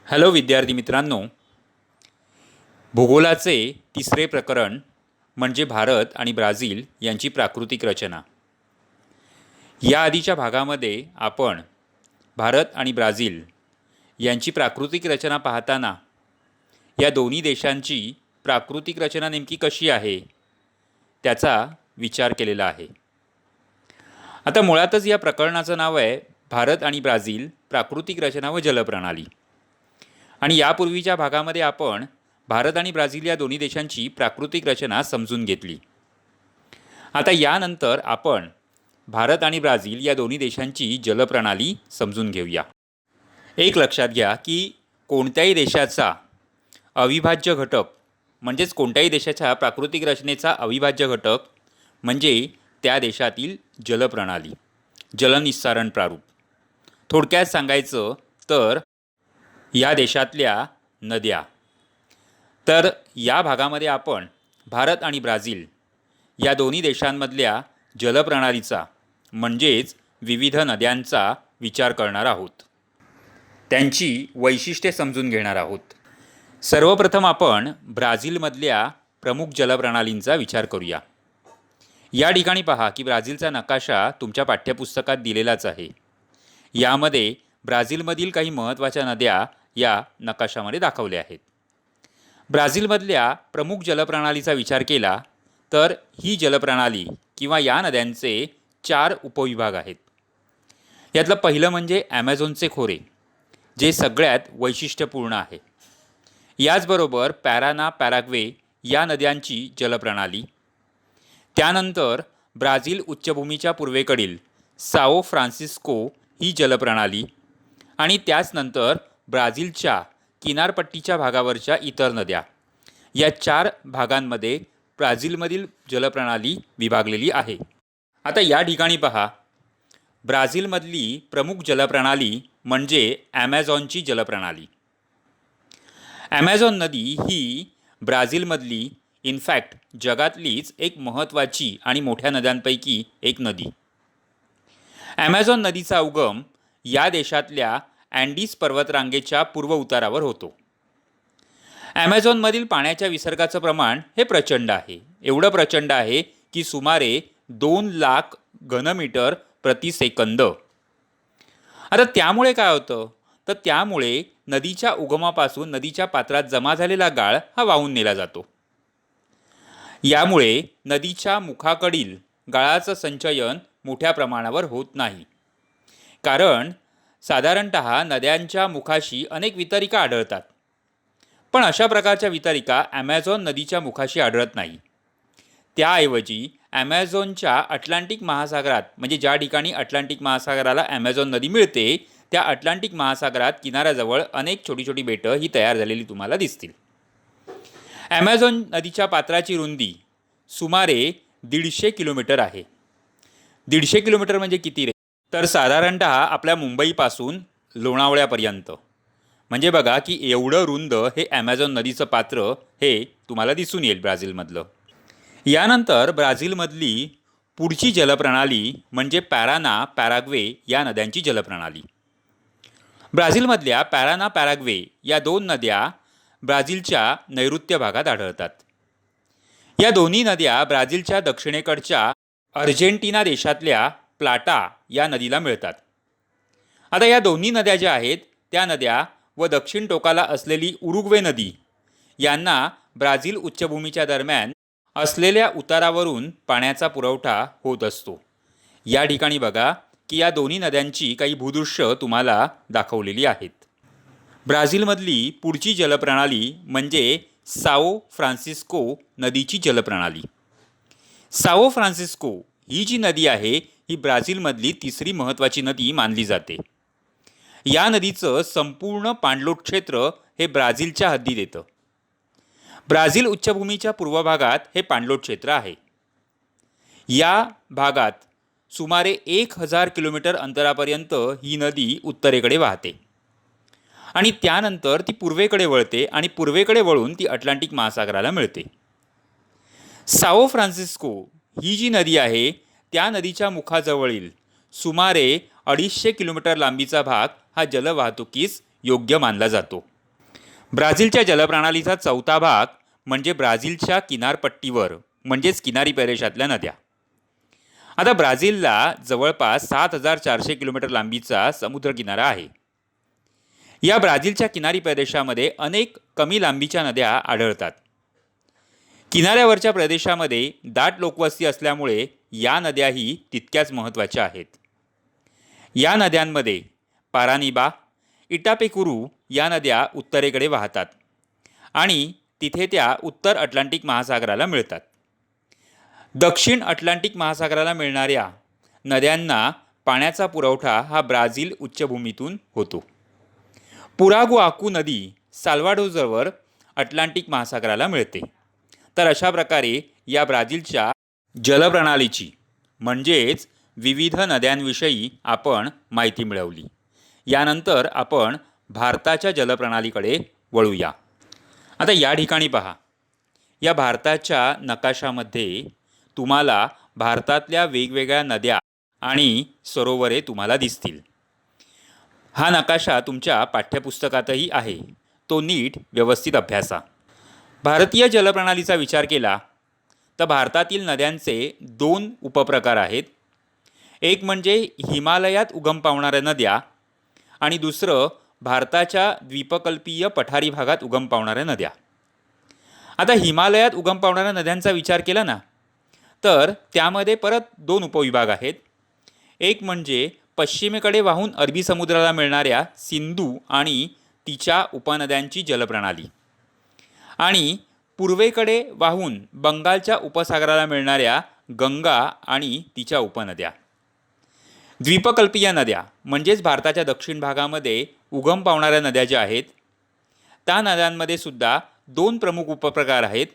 Hello विद्यार्थी मित्रांनो, भूगोलाचे तिसरे प्रकरण म्हणजे भारत आणि ब्राझील यांची प्राकृतिक रचना। या आधीच्या भागामध्ये आपण भारत आणि ब्राझील यांची प्राकृतिक रचना पाहताना या दोन्ही देशांची प्राकृतिक रचना नेमकी कशी आहे त्याचा विचार केलेला आहे। आता मुळातच या प्रकरणाचं नाव आहे भारत आणि ब्राझील प्राकृतिक रचना व जलप्रणाली। आणि यापूर्वीच्या भागामध्ये आपण भारत आणि ब्राझील या दोन्ही देशांची प्राकृतिक रचना समजून घेतली। आता यानंतर आपण भारत आणि ब्राझील या दोन्ही देशांची जलप्रणाली समजून घेऊया। एक लक्षात घ्या की कोणत्याही देशाचा अविभाज्य घटक म्हणजेच कोणत्याही देशाच्या प्राकृतिक रचनेचा अविभाज्य घटक म्हणजे त्या देशातील जलप्रणाली, जलनिस्सारण प्रारूप। थोडक्यात सांगायचं तर या देशातल्या नद्या। तर या भागामध्ये आपण भारत आणि ब्राझील या दोन्ही देशांमधल्या जलप्रणालीचा म्हणजेच विविध नद्यांचा विचार करणार आहोत, त्यांची वैशिष्ट्ये समजून घेणार आहोत। सर्वप्रथम आपण ब्राझीलमधल्या प्रमुख जलप्रणालींचा विचार करूया। या ठिकाणी पहा की ब्राझीलचा नकाशा तुमच्या पाठ्यपुस्तकात दिलेलाच आहे। यामध्ये ब्राझीलमधील काही महत्त्वाच्या नद्या या नकाशामध्ये दाखवल्या आहेत। ब्राझीलमधल्या प्रमुख जलप्रणालीचा विचार केला तर ही जलप्रणाली किंवा या नद्यांचे 4 उपविभाग आहेत। यातलं पहिलं म्हणजे ॲमेझॉनचे खोरे, जे सगळ्यात वैशिष्ट्यपूर्ण आहे। याचबरोबर पॅराना, पॅराग्वे या नद्यांची जलप्रणाली। त्यानंतर ब्राझील उच्चभूमीच्या पूर्वेकडील साओ फ्रान्सिस्को ही जलप्रणाली आणि त्याचनंतर ब्राझीलच्या किनारपट्टीच्या भागावरच्या इतर नद्या। या 4 भागांमध्ये ब्राझीलमधील जलप्रणाली विभागलेली आहे। आता या ठिकाणी पहा, ब्राझीलमधली प्रमुख जलप्रणाली म्हणजे ॲमेझॉनची जलप्रणाली। ॲमेझॉन नदी ही ब्राझीलमधली इनफॅक्ट जगातलीच एक महत्त्वाची आणि मोठ्या नद्यांपैकी एक नदी। ॲमेझॉन नदीचा उगम या देशातल्या अँडीज पर्वतरांगेच्या पूर्व उतारावर होतो। ॲमेझॉनमधील पाण्याच्या विसर्गाचं प्रमाण हे प्रचंड आहे। एवढं प्रचंड आहे की सुमारे 2 लाख घनमीटर प्रति सेकंद। आता त्यामुळे काय होतं तर त्यामुळे नदीच्या उगमापासून नदीच्या पात्रात जमा झालेला गाळ हा वाहून नेला जातो। यामुळे नदीच्या मुखाकडील गाळाचं संचयन मोठ्या प्रमाणावर होत नाही, कारण साधारणतः नद्यांच्या मुखाशी अनेक वितरिका आढळतात, पण अशा प्रकारच्या वितरिका ॲमेझॉन नदीच्या मुखाशी आढळत नाही। त्याऐवजी ॲमेझॉनच्या अटलांटिक महासागरात म्हणजे ज्या ठिकाणी अटलांटिक महासागराला ॲमेझॉन नदी मिळते त्या अटलांटिक महासागरात किनाऱ्याजवळ अनेक छोटी छोटी बेटं ही तयार झालेली तुम्हाला दिसतील। ॲमेझॉन नदीच्या पात्राची रुंदी सुमारे 150 किलोमीटर आहे। 150 किलोमीटर म्हणजे किती रे? तर साधारणतः आपल्या मुंबईपासून लोणावळ्यापर्यंत। म्हणजे बघा की एवढं रुंद हे ॲमेझॉन नदीचं पात्र हे तुम्हाला दिसून येईल ब्राझीलमधलं। यानंतर ब्राझीलमधली पुढची जलप्रणाली म्हणजे पॅराना, पॅराग्वे या नद्यांची जलप्रणाली। ब्राझीलमधल्या पॅराना, पॅराग्वे या 2 नद्या ब्राझीलच्या नैऋत्य भागात आढळतात। या दोन्ही नद्या ब्राझीलच्या दक्षिणेकडच्या अर्जेंटिना देशातल्या प्लाटा या नदीला मिळतात। आता या दोन्ही नद्या ज्या आहेत त्या नद्या व दक्षिण टोकाला असलेली उरुग्वे नदी यांना ब्राझील उच्चभूमीच्या दरम्यान असलेल्या उतारावरून पाण्याचा पुरवठा होत असतो। या ठिकाणी बघा की या दोन्ही नद्यांची काही भूदृश्य तुम्हाला दाखवलेली आहेत। ब्राझीलमधली पुढची जलप्रणाली म्हणजे साओ फ्रान्सिस्को नदीची जलप्रणाली। साओ फ्रान्सिस्को ही जी नदी आहे ही ब्राझीलमधली तिसरी महत्त्वाची नदी मानली जाते। या नदीचं संपूर्ण पाणलोट क्षेत्र हे ब्राझीलच्या हद्दीत येतं। ब्राझील उच्चभूमीच्या पूर्व भागात हे पाणलोट क्षेत्र आहे। या भागात सुमारे 1000 किलोमीटर अंतरापर्यंत ही नदी उत्तरेकडे वाहते आणि त्यानंतर ती पूर्वेकडे वळते आणि पूर्वेकडे वळून ती अटलांटिक महासागराला मिळते। साओ फ्रान्सिस्को ही जी नदी आहे त्या नदीच्या मुखाजवळील सुमारे 250 किलोमीटर लांबीचा भाग हा जलवाहतुकीस योग्य मानला जातो। ब्राझीलच्या जलप्रणालीचा चौथा भाग म्हणजे ब्राझीलच्या किनारपट्टीवर म्हणजेच किनारी प्रदेशातल्या नद्या. आता ब्राझीलला जवळपास 7,400 किलोमीटर लांबीचा समुद्रकिनारा आहे. या ब्राझीलच्या किनारी प्रदेशामध्ये अनेक कमी लांबीच्या नद्या आढळतात. किनाऱ्यावरच्या प्रदेशामध्ये दाट लोकवस्ती असल्यामुळे या नद्याही तितक्याच महत्त्वाच्या आहेत. या नद्यांमध्ये पारानिबा, इटापेकुरू या नद्या उत्तरेकडे वाहतात आणि तिथे त्या उत्तर अटलांटिक महासागराला मिळतात. दक्षिण अटलांटिक महासागराला मिळणाऱ्या नद्यांना पाण्याचा पुरवठा हा ब्राझील उच्चभूमीतून होतो. पुरागुआकू नदी साल्वाडोरजवळ अटलांटिक महासागराला मिळते. तर अशा प्रकारे या ब्राझीलच्या जलप्रणालीची म्हणजेच विविध नद्यांविषयी आपण माहिती मिळवली. यानंतर आपण भारताच्या जलप्रणालीकडे वळूया. आता या ठिकाणी पहा, या भारताच्या नकाशामध्ये तुम्हाला भारतातल्या वेगवेगळ्या नद्या आणि सरोवरे तुम्हाला दिसतील. हा नकाशा तुमच्या पाठ्यपुस्तकातही आहे, तो नीट व्यवस्थित अभ्यासा. भारतीय जलप्रणालीचा विचार केला तर भारतातील नद्यांचे 2 उपप्रकार आहेत. एक म्हणजे हिमालयात उगम पावणाऱ्या नद्या आणि दुसरं भारताच्या द्वीपकल्पीय पठारी भागात उगम पावणाऱ्या नद्या. आता हिमालयात उगम पावणाऱ्या नद्यांचा विचार केला ना तर त्यामध्ये परत 2 उपविभाग आहेत. एक म्हणजे पश्चिमेकडे वाहून अरबी समुद्राला मिळणाऱ्या सिंधू आणि तिच्या उपनद्यांची जलप्रणाली आणि पूर्वेकडे वाहून बंगालच्या उपसागराला मिळणाऱ्या गंगा आणि तिच्या उपनद्या. द्वीपकल्पीय नद्या म्हणजेच भारताच्या दक्षिण भागामध्ये उगम पावणाऱ्या नद्या ज्या आहेत त्या नद्यांमध्ये सुद्धा 2 प्रमुख उपप्रकार आहेत.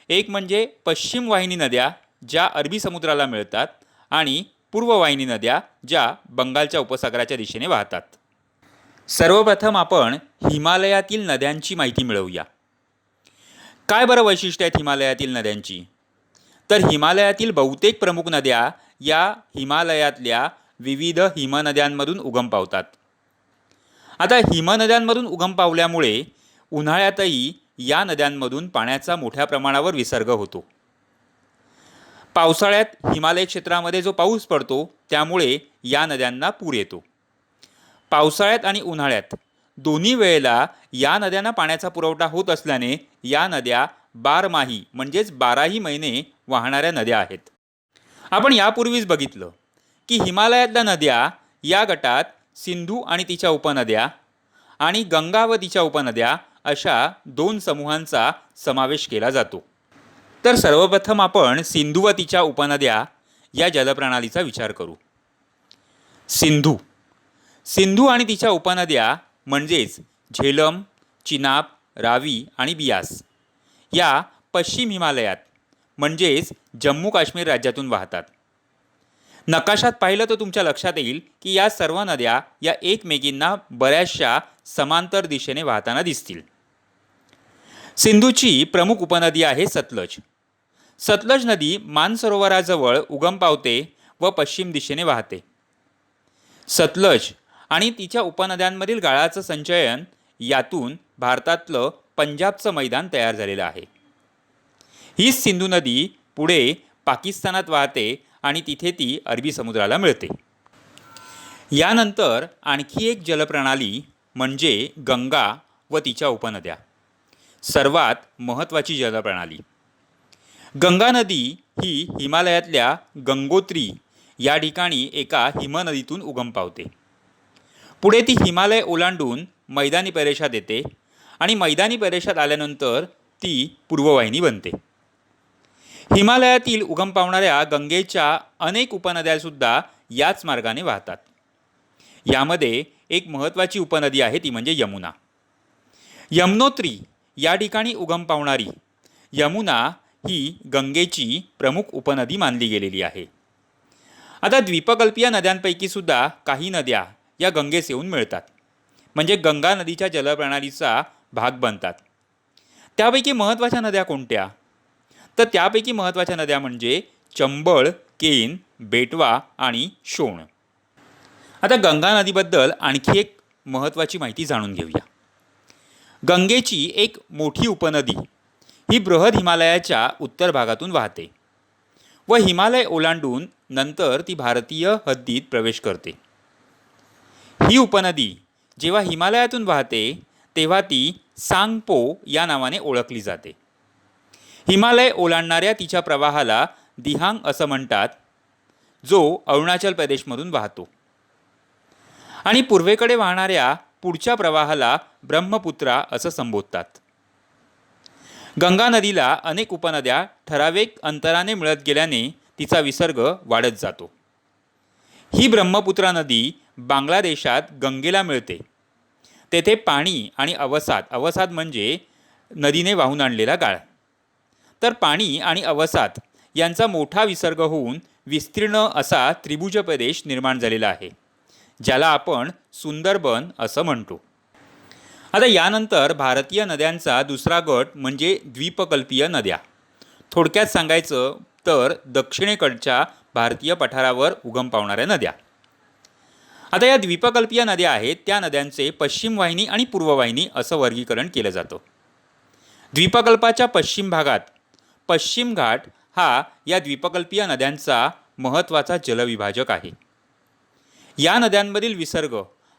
एक म्हणजे पश्चिम वाहिनी नद्या ज्या अरबी समुद्राला मिळतात आणि पूर्ववाहिनी नद्या ज्या बंगालच्या उपसागराच्या दिशेने वाहतात. सर्वप्रथम आपण हिमालयातील नद्यांची माहिती मिळवूया. काय बरं वैशिष्ट्य आहेत हिमालयातील नद्यांची? तर हिमालयातील बहुतेक प्रमुख नद्या या हिमालयातल्या विविध हिमनद्यांमधून उगम पावतात. आता हिमनद्यांमधून उगम पावल्यामुळे उन्हाळ्यातही या नद्यांमधून पाण्याचा मोठ्या प्रमाणावर विसर्ग होतो. पावसाळ्यात हिमालय क्षेत्रामध्ये जो पाऊस पडतो त्यामुळे या नद्यांना पूर येतो. पावसाळ्यात आणि उन्हाळ्यात दोन्ही वेळेला या नद्यांना पाण्याचा पुरवठा होत असल्याने या नद्या बारमाही म्हणजेच 12ही महिने वाहणाऱ्या नद्या आहेत. आपण यापूर्वीच बघितलं की हिमालयातल्या नद्या या गटात सिंधू आणि तिच्या उपनद्या आणि गंगा व तिच्या उपनद्या अशा 2 समूहांचा समावेश केला जातो. तर सर्वप्रथम आपण सिंधू व तिच्या उपनद्या या जलप्रणालीचा विचार करू. सिंधू आणि तिच्या उपनद्या म्हणजेच झेलम, चिनाब, रावी आणि बियास या पश्चिम हिमालयात म्हणजेच जम्मू काश्मीर राज्यातून वाहतात. नकाशात पाहिलं तर तुमच्या लक्षात येईल की या सर्व नद्या या एकमेकींना बऱ्याचशा समांतर दिशेने वाहताना दिसतील. सिंधूची प्रमुख उपनदी आहे सतलज. सतलज नदी मानसरोवराजवळ उगम पावते व पश्चिम दिशेने वाहते. सतलज आणि तिच्या उपनद्यांमधील गाळाचं संचयन यातून भारतातलं पंजाबचं मैदान तयार झालेलं आहे. ही सिंधू नदी पुढे पाकिस्तानात वाहते आणि तिथे ती अरबी समुद्राला मिळते. यानंतर आणखी एक जलप्रणाली म्हणजे गंगा व तिच्या उपनद्या, सर्वात महत्त्वाची जलप्रणाली. गंगा नदी ही हिमालयातल्या गंगोत्री या ठिकाणी एका हिमनदीतून उगम पावते. पुढे ती हिमालय ओलांडून मैदानी प्रदेशात येते आणि मैदानी प्रदेशात आल्यानंतर ती पूर्ववाहिनी बनते. हिमालयातील उगम पावणाऱ्या गंगेच्या अनेक उपनद्यासुद्धा याच मार्गाने वाहतात. यामध्ये एक महत्त्वाची उपनदी आहे ती म्हणजे यमुना. यमुनोत्री या ठिकाणी उगम पावणारी यमुना ही गंगेची प्रमुख उपनदी मानली गेलेली आहे. आता द्वीपकल्पीय नद्यांपैकी सुद्धा काही नद्या या गंगेस येऊन मिळतात म्हणजे गंगा नदीच्या जलप्रणालीचा भाग बनतात. त्यापैकी महत्त्वाच्या नद्या कोणत्या? तर त्यापैकी महत्त्वाच्या नद्या म्हणजे चंबळ, केन, बेटवा आणि शोण. आता गंगा नदीबद्दल आणखी एक महत्त्वाची माहिती जाणून घेऊया. गंगेची एक मोठी उपनदी ही बृहद हिमालयाच्या उत्तर भागातून वाहते व हिमालय ओलांडून नंतर ती भारतीय हद्दीत प्रवेश करते. ही उपनदी जेव्हा हिमालयातून वाहते तेव्हा ती सांगपो या नावाने ओळखली जाते. हिमालय ओलांडणाऱ्या तिच्या प्रवाहाला दिहांग असं म्हणतात, जो अरुणाचल प्रदेशमधून वाहतो. आणि पूर्वेकडे वाहणाऱ्या पुढच्या प्रवाहाला ब्रह्मपुत्रा असं संबोधतात. गंगा नदीला अनेक उपनद्या ठराविक अंतराने मिळत गेल्याने तिचा विसर्ग वाढत जातो. ही ब्रह्मपुत्रा नदी बांगलादेशात गंगेला मिळते. तेथे पाणी आणि अवसाद म्हणजे नदीने वाहून आणलेला गाळ, तर पाणी आणि अवसाद यांचा मोठा विसर्ग होऊन विस्तीर्ण असा त्रिभुज प्रदेश निर्माण झालेला आहे, ज्याला आपण सुंदरबन असं म्हणतो. आता यानंतर भारतीय नद्यांचा दुसरा गट म्हणजे द्वीपकल्पीय नद्या. थोडक्यात सांगायचं तर दक्षिणेकडच्या भारतीय पठारावर उगम पावणाऱ्या नद्या. आता या द्वीपकल्पीय नद्या आहेत त्या नद्यांचे पश्चिम वाहिनी आणि पूर्व वाहिनी असं वर्गीकरण केलं जातं. द्वीपकल्पाच्या पश्चिम भागात पश्चिम घाट हा या द्वीपकल्पीय नद्यांचा महत्त्वाचा जलविभाजक आहे. या नद्यांमधील विसर्ग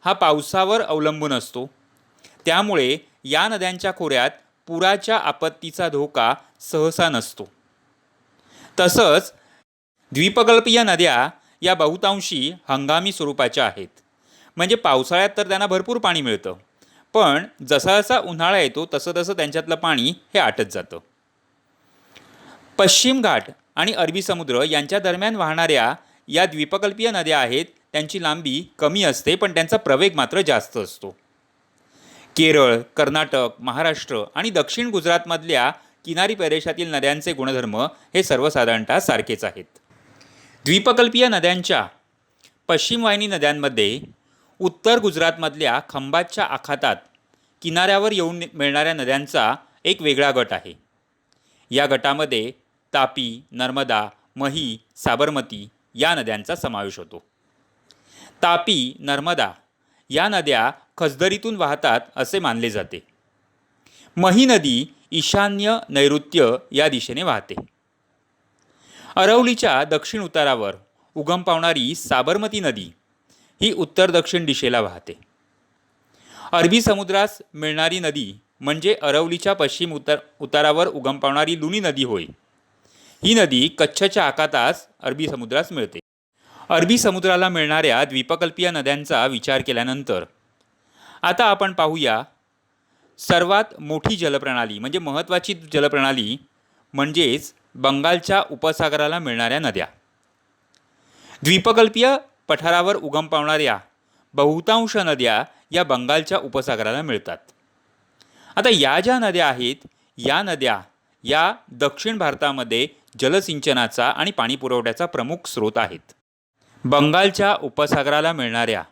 हा पावसावर अवलंबून असतो. त्यामुळे या नद्यांच्या खोऱ्यात पुराच्या आपत्तीचा धोका सहसा नसतो. तसंच द्वीपकल्पीय नद्या या बहुतांशी हंगामी स्वरूपाच्या आहेत. म्हणजे पावसाळ्यात तर त्यांना भरपूर पाणी मिळतं, पण जसा जसा उन्हाळा येतो तसं त्यांच्यातलं पाणी हे आटत जातं. पश्चिम घाट आणि अरबी समुद्र यांच्या दरम्यान वाहणाऱ्या या द्वीपकल्पीय नद्या आहेत त्यांची लांबी कमी असते, पण त्यांचा प्रवेग मात्र जास्त असतो. केरळ, कर्नाटक, महाराष्ट्र आणि दक्षिण गुजरातमधल्या किनारी प्रदेशातील नद्यांचे गुणधर्म हे सर्वसाधारणतः सारखेच आहेत. द्वीपकल्पीय नद्यांच्या पश्चिम वाहिनी नद्यांमध्ये उत्तर गुजरातमधल्या खंबातच्या आखातात किनाऱ्यावर येऊन मिळणाऱ्या नद्यांचा एक वेगळा गट आहे. या गटामध्ये तापी, नर्मदा, मही, साबरमती या नद्यांचा समावेश होतो. तापी, नर्मदा या नद्या खसदरीतून वाहतात असे मानले जाते. मही नदी ईशान्य नैऋत्य या दिशेने वाहते. अरवलीच्या दक्षिण उतारावर उगम पावणारी साबरमती नदी ही उत्तर दक्षिण दिशेला वाहते. अरबी समुद्रास मिळणारी नदी म्हणजे अरवलीच्या पश्चिम उतारावर उगम पावणारी लुनी नदी होय. ही नदी कच्छच्या आखातास अरबी समुद्रास मिळते. अरबी समुद्राला मिळणाऱ्या द्वीपकल्पीय नद्यांचा विचार केल्यानंतर आता आपण पाहूया सर्वात मोठी जलप्रणाली म्हणजे महत्त्वाची जलप्रणाली म्हणजेच बंगालच्या उपसागराला मिळणाऱ्या नद्या. द्वीपकल्पीय पठारावर उगम पावणाऱ्या बहुतांश नद्या या बंगालच्या उपसागराला मिळतात. आता या ज्या नद्या आहेत या नद्या या दक्षिण भारतामध्ये जलसिंचनाचा आणि पाणी पुरवठ्याचा प्रमुख स्रोत आहेत. बंगालच्या उपसागराला मिळणाऱ्या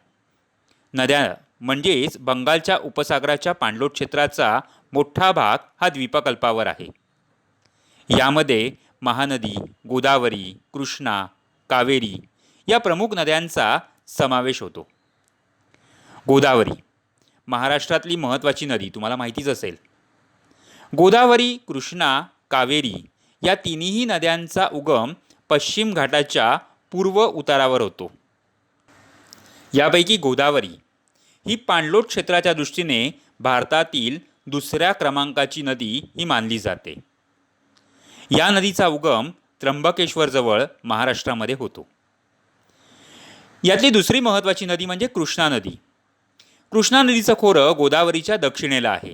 नद्या म्हणजेच बंगालच्या उपसागराच्या पाणलोट क्षेत्राचा मोठा भाग हा द्वीपकल्पावर आहे. यामध्ये महानदी, गोदावरी, कृष्णा, कावेरी या प्रमुख नद्यांचा समावेश होतो. गोदावरी महाराष्ट्रातली महत्त्वाची नदी तुम्हाला माहितीच असेल. गोदावरी, कृष्णा, कावेरी या तिन्ही नद्यांचा उगम पश्चिम घाटाच्या पूर्व उतारावर होतो. यापैकी गोदावरी ही पाणलोट क्षेत्राच्या दृष्टीने भारतातील दुसऱ्या क्रमांकाची नदी ही मानली जाते. या नदीचा उगम त्र्यंबकेश्वरजवळ महाराष्ट्रामध्ये होतो. यातली दुसरी महत्त्वाची नदी म्हणजे कृष्णा नदी. कृष्णा नदीचं खोरं गोदावरीच्या दक्षिणेला आहे,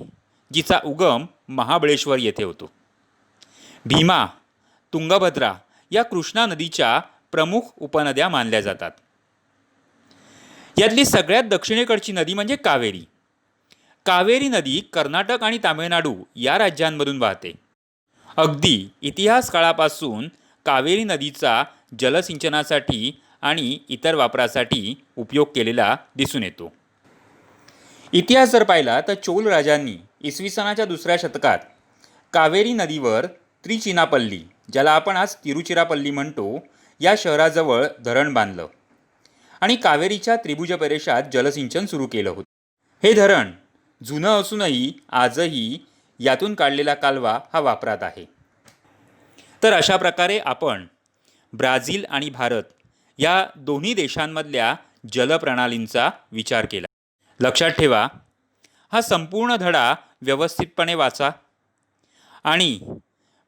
जिचा उगम महाबळेश्वर येथे होतो. भीमा, तुंगभद्रा या कृष्णा नदीच्या प्रमुख उपनद्या मानल्या जातात. यातली सगळ्यात दक्षिणेकडची नदी म्हणजे कावेरी. कावेरी नदी कर्नाटक आणि तामिळनाडू या राज्यांमधून वाहते. अगदी इतिहास काळापासून कावेरी नदीचा जलसिंचनासाठी आणि इतर वापरासाठी उपयोग केलेला दिसून येतो. इतिहास जर पाहिला तर चोल राजांनी इसवी सनाच्या दुसऱ्या शतकात कावेरी नदीवर त्रिचिनापल्ली, ज्याला आपण आज तिरुचिरापल्ली म्हणतो, या शहराजवळ धरण बांधलं आणि कावेरीच्या त्रिभुज प्रदेशात जलसिंचन सुरू केलं होतं. हे धरण जुनं असूनही आजही यातून काढलेला कालवा हा वापरात आहे. तर अशा प्रकारे आपण ब्राझील आणि भारत या दोन्ही देशांमधल्या जलप्रणालींचा विचार केला. लक्षात ठेवा, हा संपूर्ण धडा व्यवस्थितपणे वाचा आणि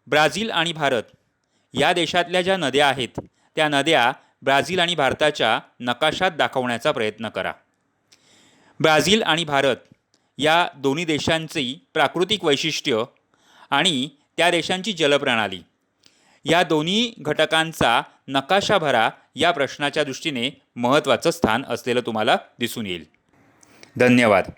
ब्राझील आणि भारत या देशातल्या ज्या नद्या आहेत त्या नद्या ब्राझील आणि भारताच्या नकाशात दाखवण्याचा प्रयत्न करा. ब्राझील आणि भारत या दोन्ही देशांची प्राकृतिक वैशिष्ट्य आणि त्या देशांची जलप्रणाली या दोन्ही घटकांचा नकाशा भरा या प्रश्नाच्या दृष्टीने महत्त्वाचं स्थान असलेलं तुम्हाला दिसून येईल. धन्यवाद.